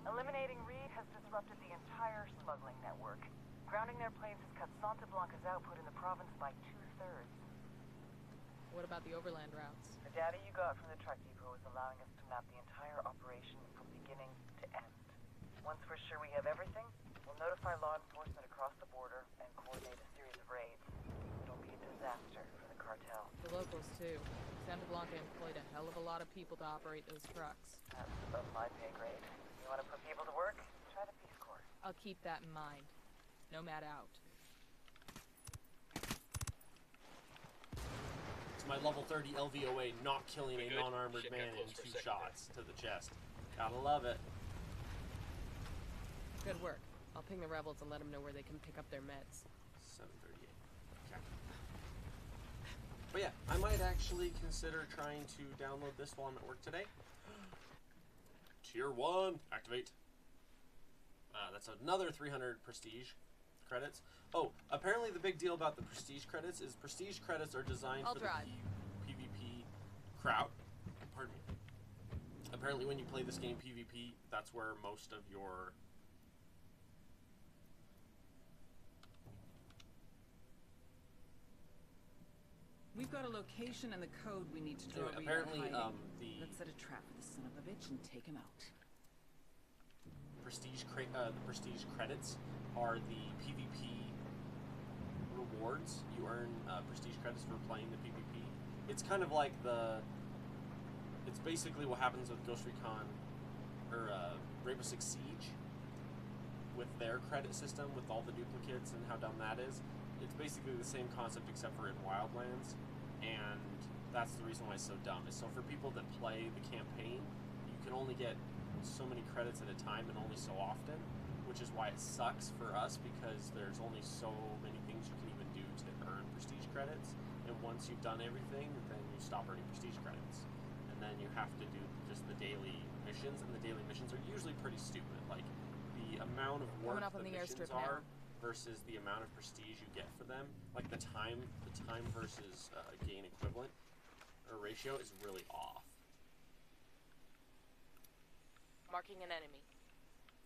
Eliminating Reed has disrupted the entire smuggling network. Grounding their planes has cut Santa Blanca's output in the province by 2/3. What about the overland routes? The data you got from the truck depot is allowing us to map the entire operation from beginning to end. Once we're sure we have everything, we'll notify law enforcement across the border and coordinate a series of raids. It'll be a disaster for the cartel. The locals, too. Santa Blanca employed a hell of a lot of people to operate those trucks. That's above my pay grade. You want to put people to work? Try the Peace Corps. I'll keep that in mind. Nomad out. It's my level 30 LVOA not killing We a good? non-armored Shit got man in close for a 2 second shots to the chest. Gotta love it. Good work. I'll ping the rebels and let them know where they can pick up their meds. 738. Okay. But yeah, I might actually consider trying to download this while I'm at work today. Tier 1, activate. That's another 300 prestige credits. Oh, apparently the big deal about the prestige credits is prestige credits are designed I'll for drive. the PvP crowd. Pardon me. Apparently when you play this game PvP, that's where most of your... We've got a location and the code we need to draw Anyway, Reed apparently, on hiding. the Let's set a trap for the son of a bitch and take him out. the prestige credits are the PvP rewards. You earn prestige credits for playing the PvP. It's kind of like it's basically what happens with Ghost Recon or Rainbow Six Siege with their credit system with all the duplicates and how dumb that is. It's basically the same concept except for in Wildlands, and that's the reason why it's so dumb. Is so for people that play the campaign, you can only get so many credits at a time and only so often, which is why it sucks for us because there's only so many things you can even do to earn prestige credits, and once you've done everything, then you stop earning prestige credits, and then you have to do just the daily missions, and the daily missions are usually pretty stupid. Like the amount of work Coming up on the the missions airstrip are now. versus the amount of prestige you get for them, like the time versus gain equivalent or ratio is really off. Marking an enemy.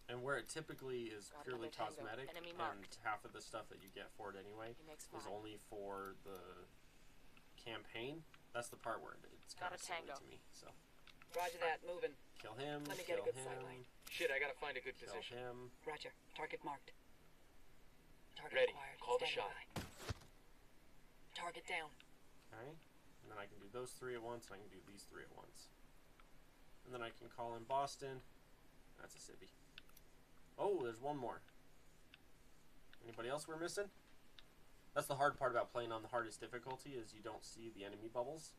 And where it typically is Got purely another tango. cosmetic, Enemy and marked. half of the stuff that you get for it anyway He makes is fine. only for the campaign, that's the part where it's Got kind of a silly tango. to me. So Roger that. Moving. kill him, Let me get kill a good him, sideline. Shit, I gotta find a good kill position. him. Roger. Target marked. Target Ready. acquired. Call the Standing by. Target down. Okay, and then I can do those 3 at once, and I can do these 3 at once. And then I can call in Boston. That's a civvy. Oh, there's one more. Anybody else we're missing? That's the hard part about playing on the hardest difficulty is you don't see the enemy bubbles.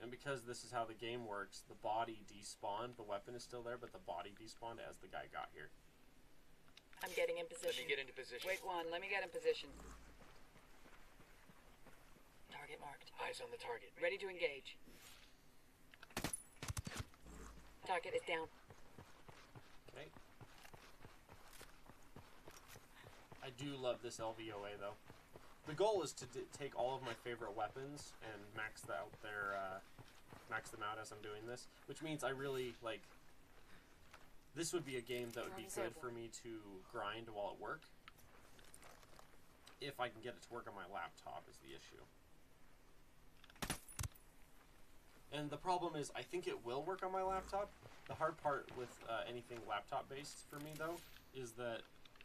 And because this is how the game works, the body despawned, the weapon is still there, but the body despawned as the guy got here. I'm getting in Let position. me get into position. Wait one. Let me get in position. Target marked. Eyes on the target. Ready to engage. Target is down. Okay. I do love this LVOA though. The goal is to take all of my favorite weapons and max them out as I'm doing this, which means I really like. This would be a game that would be good for me to grind while at work. If I can get it to work on my laptop is the issue. And the problem is, I think it will work on my laptop. The hard part with anything laptop-based for me, though, is that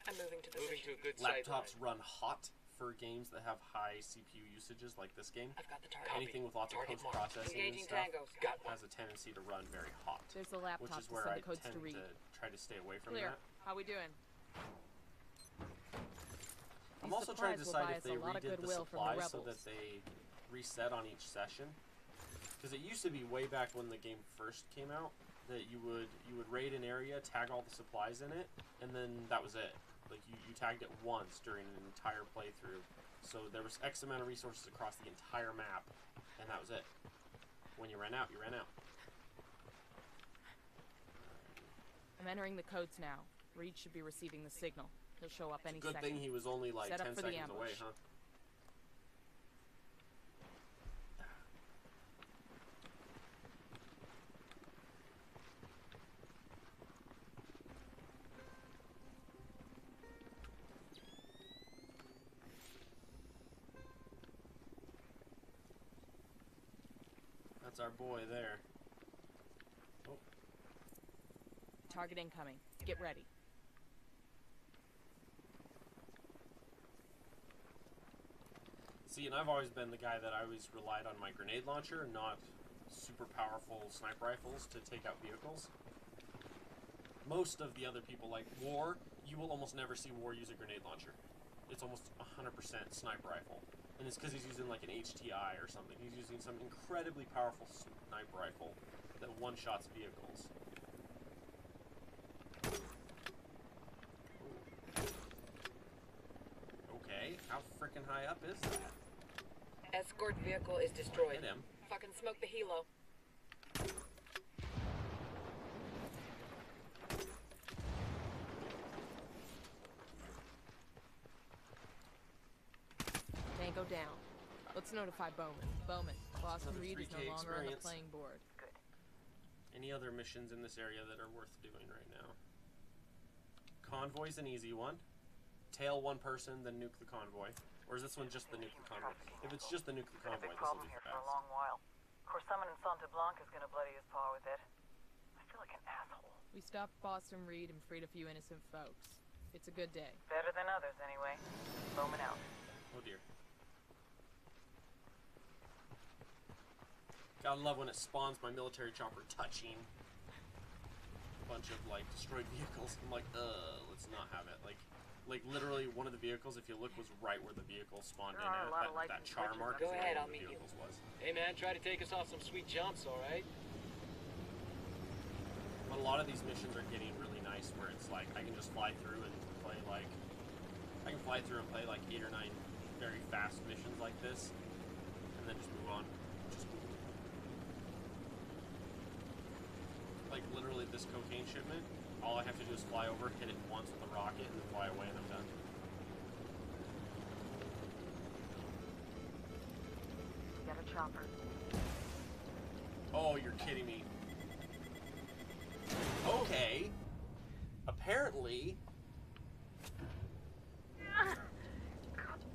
I'm moving to Moving to position. a good sight Laptops line. run hot for games that have high CPU usages, like this game. I've got the target. Anything with lots of Target marked. post-processing and Engaging stuff tangos. Got one. has a tendency to run very hot, There's the laptop which is to where send I the codes tend to read. to try to stay away from Clear. that. How we doing? I'm These also trying to supplies will decide buy if us they a lot of redid the goodwill from the supplies so rebels. that they reset on each session. Because it used to be way back when the game first came out that you would raid an area, tag all the supplies in it, and then that was it. Like you tagged it once during an entire playthrough. So there was X amount of resources across the entire map, and that was it. When you ran out, you ran out. I'm entering the codes now. Reed should be receiving the signal. He'll show up any Good second. thing he was only like Set up 10 for the seconds away, ambush. huh? That's our boy there. Oh, Target incoming. Get ready. see, and I've always been the guy that I always relied on my grenade launcher, not super powerful sniper rifles to take out vehicles. Most of the other people, like War, you will almost never see War use a grenade launcher. It's almost 100% sniper rifle. And it's because he's using like an HTI or something. He's using some incredibly powerful sniper rifle that one-shots vehicles. Okay, how freaking high up is that? Escort vehicle is destroyed. Hit him. Fucking smoke the helo. Tango down. Let's notify Bowman. Bowman, Boston Another Reed is 3K no longer on the experience. playing board. Any other missions in this area that are worth doing right now? Convoy's an easy one. Tail one person, then nuke the convoy. Or is this one just the nuke the convoy? If it's just the nuke the convoy, this will be fast. while. Of course, someone in Santa Blanca is gonna bloody his paw with it. I feel like an asshole. We stopped Boston Reed and freed a few innocent folks. It's a good day. Better than others, anyway. Bowman out. Oh dear. Gotta love when it spawns my military chopper touching a bunch of like destroyed vehicles. I'm like, let's not have it. Like literally one of the vehicles, if you look, was right where the vehicle spawned in at. That char mark is Go right ahead, where I'll the meet you. vehicles was. Hey man, try to take us off some sweet jumps, alright? But a lot of these missions are getting really nice where it's like I can just fly through and play like I can fly through and play like 8 or 9 very fast missions like this and then just move on. Which is cool. Like literally this cocaine shipment, all I have to do is fly over, hit it once with a rocket, and then fly away and I'm done. Get a chopper. Oh, you're kidding me. Okay. Apparently. God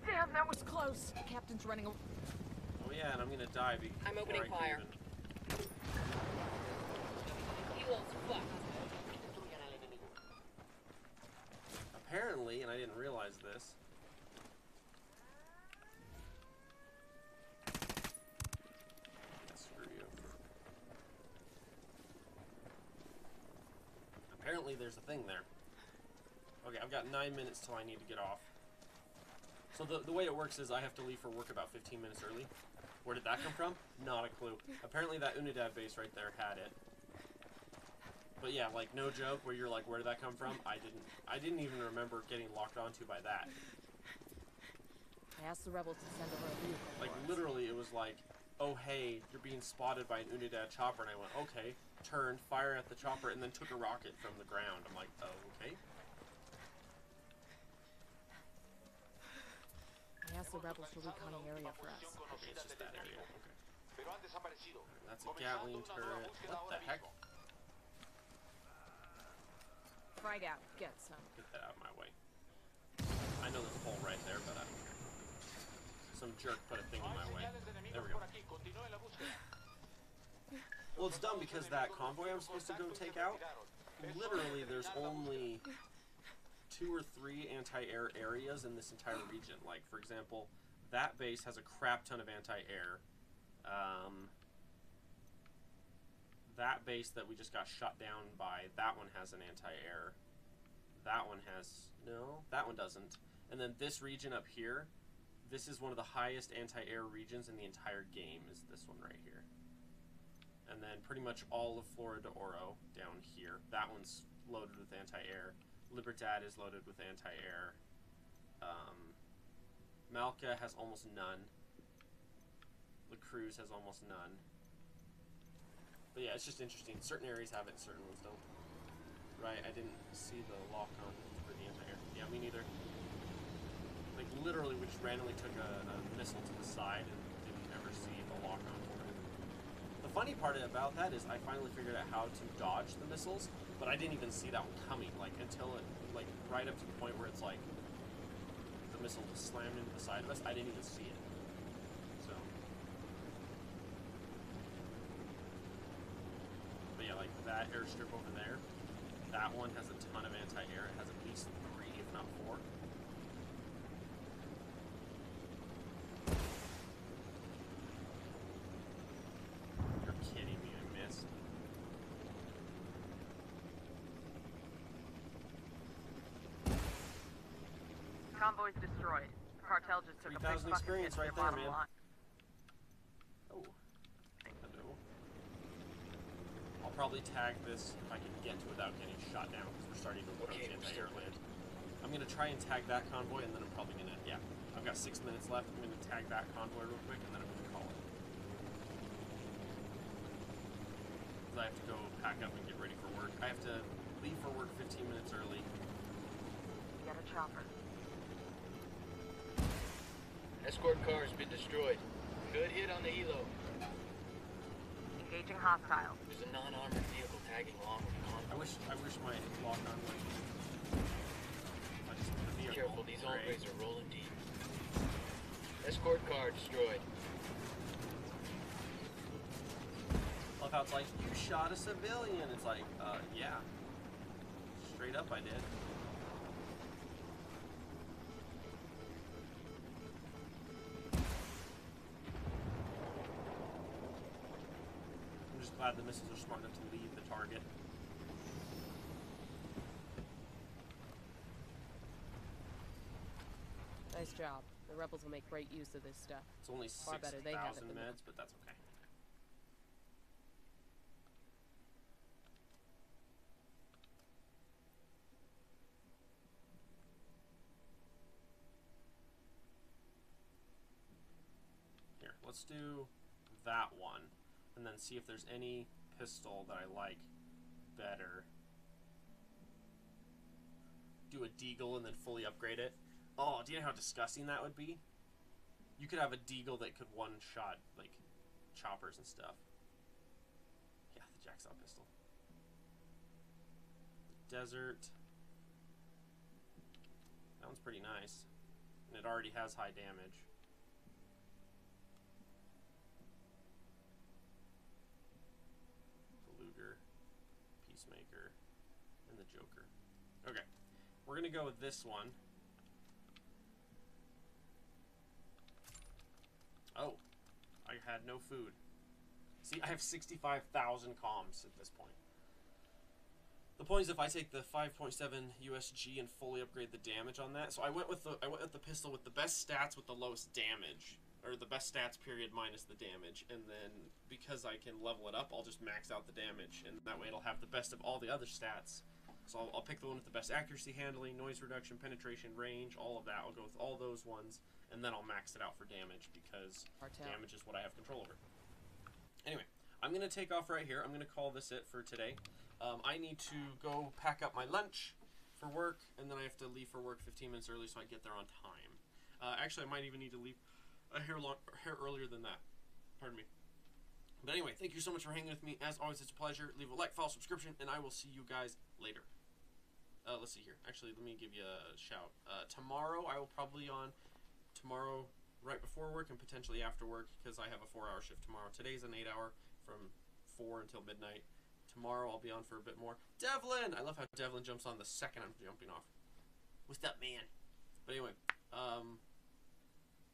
damn, that was close. The captain's running away. Oh yeah, and I'm gonna die before I'm opening I can fire. even- Helo's fucked. Apparently, and I didn't realize this. Screw you. Apparently, there's a thing there. Okay, I've got 9 minutes till I need to get off. So the way it works is I have to leave for work about 15 minutes early. Where did that come from? Not a clue. Apparently that Unidad base right there had it. But yeah, like no joke, where you're like, where did that come from? I didn't even remember getting locked onto by that. I asked the rebels to send over a vehicle. Like for us. literally, it was like, oh hey, you're being spotted by an Unidad chopper, and I went, okay, turned, fire at the chopper, and then took a rocket from the ground. I'm like, oh, okay. I asked the rebels to recon the area for us. Okay, it's just that area. Okay. That's a Gatling turret. What the heck? Frag out. Get some. Get that out of my way. I know there's a hole right there, but some jerk put a thing in my way. There we go. Well, it's dumb because that convoy I'm supposed to go take out, literally there's only 2 or 3 anti-air areas in this entire region. Like, for example, that base has a crap ton of anti-air. That base that we just got shot down by, that one has an anti-air. That one has... No, that one doesn't. And then this region up here, this is one of the highest anti-air regions in the entire game, is this one right here. And then pretty much all of Florida Oro down here. That one's loaded with anti-air. Libertad is loaded with anti-air. Malca has almost none. La Cruz has almost none. But yeah, it's just interesting. Certain areas have it, certain ones don't. Right, I didn't see the lock-on for the anti-air. Yeah, me neither. Like, literally, we just randomly took a missile to the side and didn't ever see the lock-on for it. The funny part about that is I finally figured out how to dodge the missiles, but I didn't even see that one coming, like, until it, like, right up to the point where it's like, the missile just slammed into the side of us. I didn't even see it. So. But yeah, like, that airstrip over there, that one has a ton of anti-air. It has at least 3, if not 4. You're kidding me, I missed. Convoy's destroyed. The cartel just took a big 3,000 fucking experience hit to right their there, bottom man. line. Oh. Hello. I'll probably tag this if I can get to without getting shot down, because we're starting to approach anti-air land. I'm going to try and tag that convoy, and then I'm probably going to, yeah. I've got 6 minutes left. I'm going to tag that convoy real quick, and then I'm going to call it. Because I have to go pack up and get ready for work. I have to leave for work 15 minutes early. Get a chopper. Escort car has been destroyed. Good hit on the helo. Engaging hostile. There's a non-armored vehicle tagging along with the convoy. I wish my lock-on would... Be careful, these hombres are rolling deep. Escort car destroyed. Love how it's like, you shot a civilian. It's like, yeah. Straight up I did. I'm just glad the missiles are smart enough to leave the target. Nice job. The rebels will make great use of this stuff. It's only Far better they have it 6,000 than meds, but that's okay. Here, let's do that one, and then see if there's any pistol that I like better. Do a Deagle and then fully upgrade it. Oh, do you know how disgusting that would be? You could have a Deagle that could one-shot, like, choppers and stuff. Yeah, the Jacksaw pistol. The Desert. That one's pretty nice. And it already has high damage. The Luger, Peacemaker, and the Joker. Okay, we're gonna go with this one. Oh, I had no food. See, I have 65,000 comms at this point. The point is, if I take the 5.7 USG and fully upgrade the damage on that, so I went with the pistol with the best stats with the lowest damage, or the best stats period minus the damage, and then because I can level it up, I'll just max out the damage, and that way it'll have the best of all the other stats. So I'll pick the one with the best accuracy, handling, noise reduction, penetration, range, all of that. I'll go with all those ones, and then I'll max it out for damage, because damage is what I have control over. Anyway, I'm going to take off right here. I'm going to call this it for today. I need to go pack up my lunch for work, and then I have to leave for work 15 minutes early so I get there on time. Actually, I might even need to leave a hair earlier than that. Pardon me. But anyway, thank you so much for hanging with me. As always, it's a pleasure. Leave a like, follow, subscription, and I will see you guys later. Let's see here. Actually, let me give you a shout. Tomorrow, I will probably on tomorrow right before work and potentially after work, because I have a 4-hour shift tomorrow. Today's an 8-hour from 4 until midnight. Tomorrow, I'll be on for a bit more. Devlin! I love how Devlin jumps on the second I'm jumping off. What's up, man? But anyway,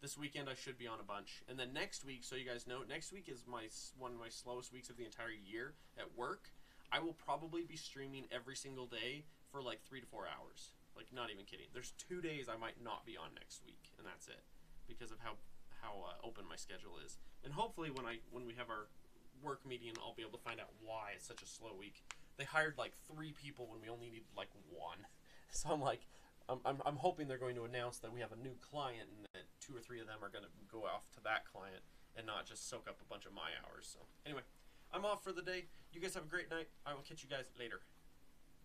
this weekend I should be on a bunch. And then next week, so you guys know, next week is one of my slowest weeks of the entire year at work. I will probably be streaming every single day for like 3 to 4 hours. Like, not even kidding. There's 2 days I might not be on next week, and that's it, because of how open my schedule is. And hopefully when we have our work meeting, I'll be able to find out why it's such a slow week. They hired like 3 people when we only needed like 1. So I'm like, I'm hoping they're going to announce that we have a new client and that 2 or 3 of them are going to go off to that client and not just soak up a bunch of my hours. So anyway, I'm off for the day. You guys have a great night. I will catch you guys later.